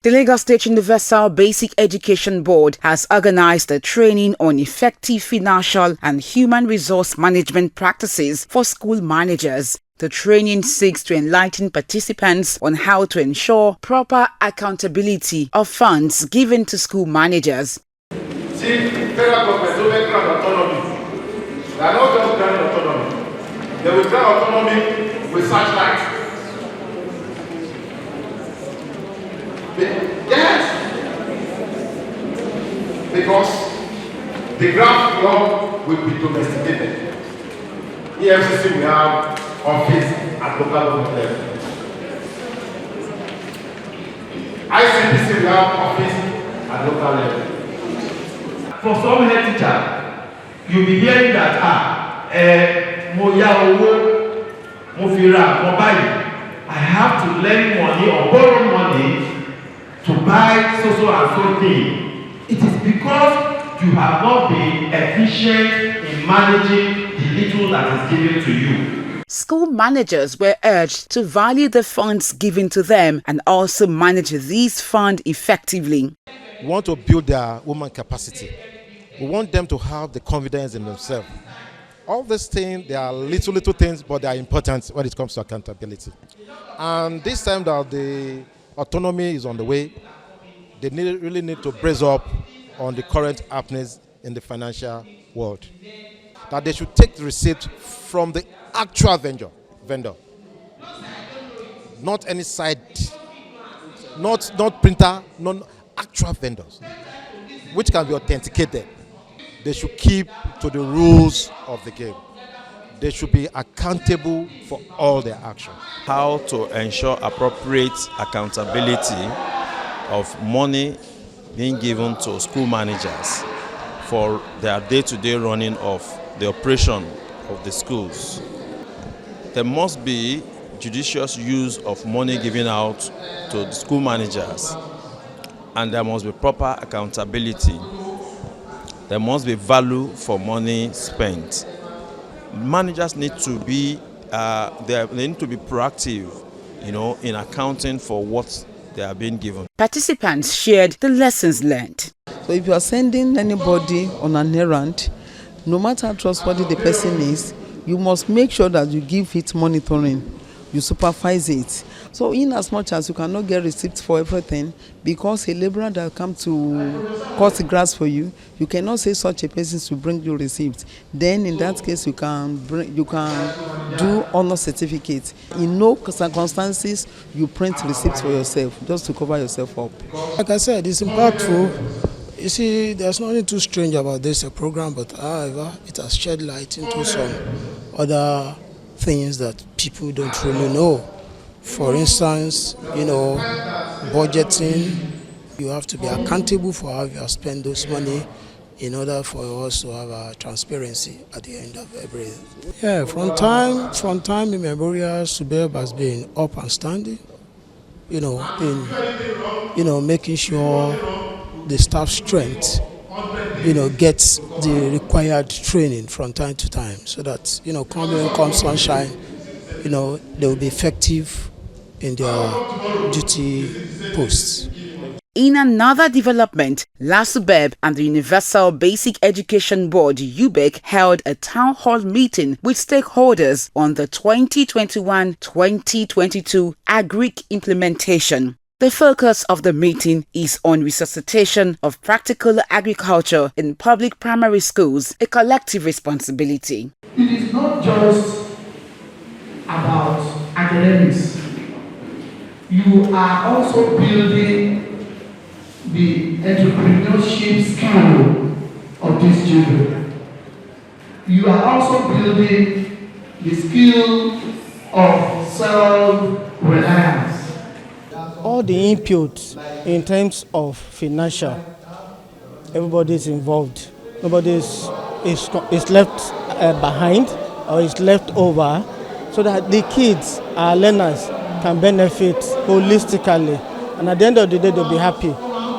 The Lagos State Universal Basic Education Board has organized a training on effective financial and human resource management practices for school managers. The training seeks to enlighten participants on how to ensure proper accountability of funds given to school managers. See, federal government don't make grant autonomy. They are not just granting autonomy. They will grant autonomy with searchlights. Yes, because the grant law will be domesticated. EFCC will have office at local government level. ICPC will have office at local level. For some head teacher, you'll be hearing that mo ya owo, mo fi ra mo buy. I have to lend money or borrow money to buy so and so thing. It is because you have not been efficient in managing the little that is given to you. School managers were urged to value the funds given to them and also manage these funds effectively. We want to build their woman capacity. We want them to have the confidence in themselves. All these things, they are little things, but they are important when it comes to accountability. And this time that the autonomy is on the way, they really need to brace up on the current happenings in the financial world. That they should take the receipt from the actual vendor. Not any side, not printer, actual vendors, which can be authenticated. They should keep to the rules of the game. They should be accountable for all their actions. How to ensure appropriate accountability of money being given to school managers for their day-to-day running of the operation of the schools. There must be judicious use of money given out to the school managers, and there must be proper accountability. There must be value for money spent. Managers need to be they need to be proactive, in accounting for what they are being given. Participants shared the lessons learned. So if you are sending anybody on an errand, no matter how trustworthy the person is, you must make sure that you give it monitoring, you supervise it. So in as much as you cannot get receipts for everything, because a laborer that come to cut the grass for you, you cannot say such a person to bring you receipts. Then in that case, you can do honor certificate. In no circumstances, you print receipts for yourself, just to cover yourself up. Like I said, it's impactful. You see, there's nothing too strange about this program, but however, it has shed light into some other things that people don't really know. For instance, budgeting, you have to be accountable for how you have spent those money in order for us to have a transparency at the end of everything. Yeah, from time immemorial, Lasubeb has been up and standing, in making sure the staff strength, gets the required training from time to time, so that, come sunshine, they will be effective in their duty posts. In another development, Lasubeb and the Universal Basic Education Board (UBEC) held a town hall meeting with stakeholders on the 2021-2022 Agric implementation. The focus of the meeting is on resuscitation of practical agriculture in public primary schools, a collective responsibility. It is not just about academics. You are also building the entrepreneurship skill of these children. You are also building the skill of self-reliance. All the input in terms of financial, everybody is involved. Nobody is left behind or is left over, so that the kids, our learners, can benefit holistically, and at the end of the day they'll be happy.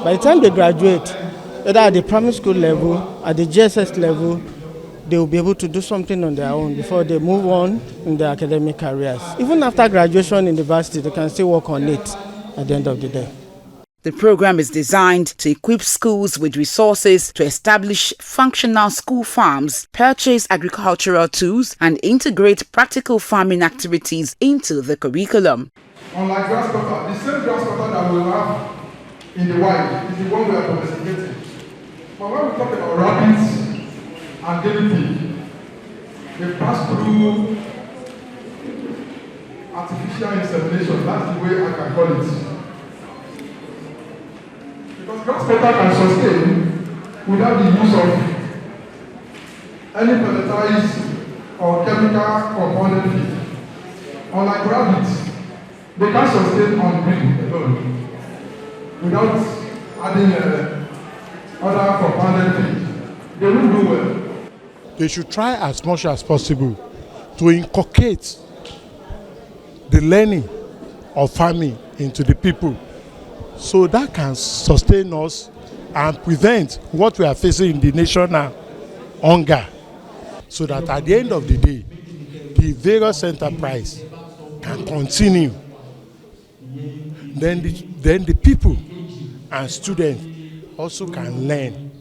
By the time they graduate, whether at the primary school level, at the GSS level, they will be able to do something on their own before they move on in their academic careers. Even after graduation in university, they can still work on it at the end of the day. The program is designed to equip schools with resources to establish functional school farms, purchase agricultural tools, and integrate practical farming activities into the curriculum. Unlike grass cutter, the same grass cutter that we have in the wild is the one we are domesticating. But when we talk about rabbits and guinea pig, they pass through artificial insemination. That's the way I can call it. Because grass cutter can sustain without the use of any pelletized or chemical compounded feed. Unlike rabbits, they can sustain on breed alone without adding other compounded feed. They will do well. They should try as much as possible to inculcate the learning of farming into the people, so that can sustain us and prevent what we are facing in the nation now, hunger, so that at the end of the day, the various enterprise can continue. Then the people and students also can learn.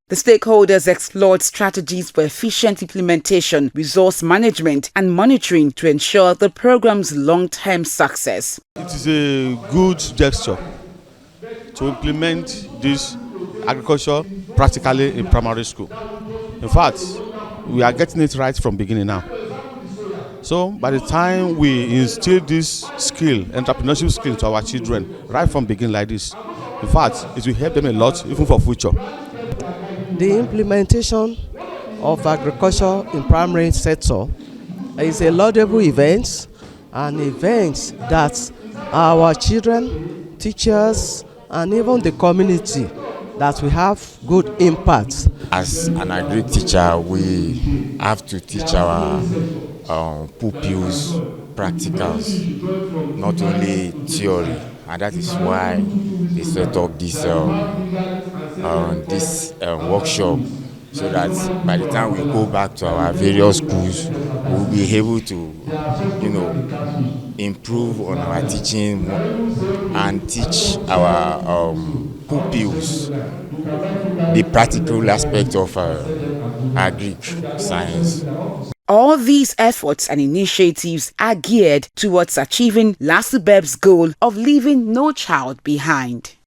The stakeholders explored strategies for efficient implementation, resource management, and monitoring to ensure the program's long-term success. It is a good gesture to implement this agriculture practically in primary school. In fact, we are getting it right from beginning now. So by the time we instill this skill, entrepreneurship skill to our children, right from beginning like this, in fact, it will help them a lot even for future. The implementation of agriculture in primary sector is a laudable event, an event that our children, teachers, and even the community, that we have good impact. As an Agric teacher, we have to teach our pupils practicals, not only theory, and that is why they set up this workshop, so that by the time we go back to our various schools, we'll be able to, improve on our teaching and teach our pupils the practical aspect of Agric science. All these efforts and initiatives are geared towards achieving Lasubeb's goal of leaving no child behind.